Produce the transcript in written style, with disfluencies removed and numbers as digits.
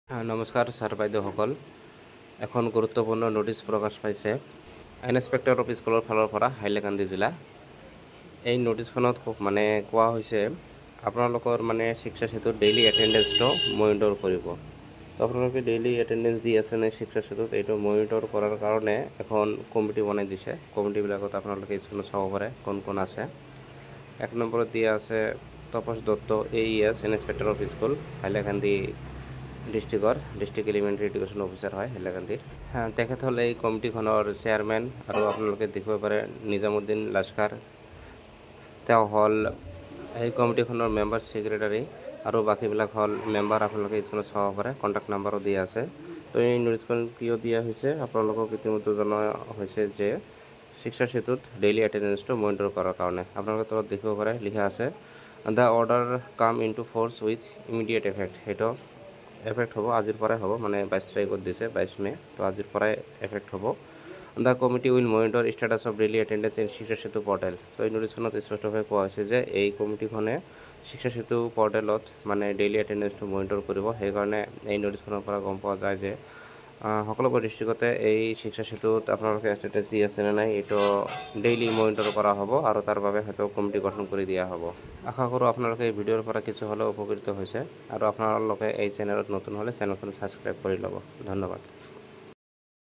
নমস্কাৰ ছাৰ বাইদেউসকল। এখন গুৰুত্বপূৰ্ণ নোটিছ প্ৰকাশ পাইছে ইনস্পেক্টৰ অফ স্কুলৰ ফালৰ পৰা হাইলাকান্দি জিলা। এই নোটিছখনত কোৱা হৈছে আপোনালোকৰ শিক্ষা সেতুত ডেইলি এটেণ্ডেঞ্চটো মনিটৰ কৰিব। তো আপোনালোকে ডেইলি এটেণ্ডেঞ্চ দি আছে নে শিক্ষা সেতুত, এইটো মনিটৰ কৰাৰ কাৰণে এখন কমিটি বনাই দিছে। কমিটিবিলাকত আপোনালোকে স্কুলত চাব পাৰে কোন কোন আছে। 1 নম্বৰত দিয়া আছে Tapas Dutta AES inspector of school Hailakandi district elementary education officer হয় হাইলাকান্দিৰ। তেখেত হ'ল এই কমিটিখনৰ চেয়াৰমেন, আৰু আপোনালোকে দেখিব পাৰে নিজামুদ্দিন লাস্কাৰ, তেওঁ হ'ল এই কমিটিখনৰ মেম্বাৰ ছেক্ৰেটাৰী, আৰু বাকীবিলাক হ'ল মেম্বাৰ। আপোনালোকে স্কুলত চাব পাৰে, কণ্টেক্ট নাম্বাৰো দিয়া আছে। তো এই নোটিছখন কিয় দিয়া হৈছে আপোনালোকক ইতিমধ্যে জনোৱা হৈছে যে শিক্ষা সেতুত ডেইলি এটেণ্ডেঞ্চটো মনিটৰ কৰাৰ কাৰণে। আপোনালোকে তলত দেখিব পাৰে লিখা আছে দ্য অৰ্ডাৰ কাম into force with immediate effect. সেইটো এফেক্ট হ'ব, আজিৰ পৰাই হ'ব, 22 তাৰিখত দিছে, 22 মে', তো আজিৰ পৰাই এফেক্ট হ'ব। The committee will monitor status of daily attendance in শিক্ষা সেতু পৰ্টেল। তো এই নোটিছখনত স্পষ্টভাৱে কোৱা হৈছে যে এই কমিটিখনে শিক্ষা সেতু পৰ্টেলত ডেইলি এটেণ্ডেঞ্চটো মনিটৰ কৰিব। সেইকাৰণে এই নোটিছখনৰ পৰা গম পোৱা যায় যে সকলোবোৰ ডিষ্ট্ৰিক্টতে এই শিক্ষা সেতুত আপোনালোকে এটেণ্ডেঞ্চ দি আছে নে নাই এইটো ডেইলি মনিটৰ কৰা হ'ব, আৰু তাৰ বাবে হয়তো কমিটি গঠন কৰি দিয়া হ'ব। আশা কৰোঁ আপোনালোকে এই ভিডিঅ'ৰ পৰা কিছু হ'লেও উপকৃত হৈছে, আৰু আপোনালোকে এই চেনেলত নতুন হ'লে চেনেলখন ছাবস্ক্ৰাইব কৰি ল'ব। ধন্যবাদ।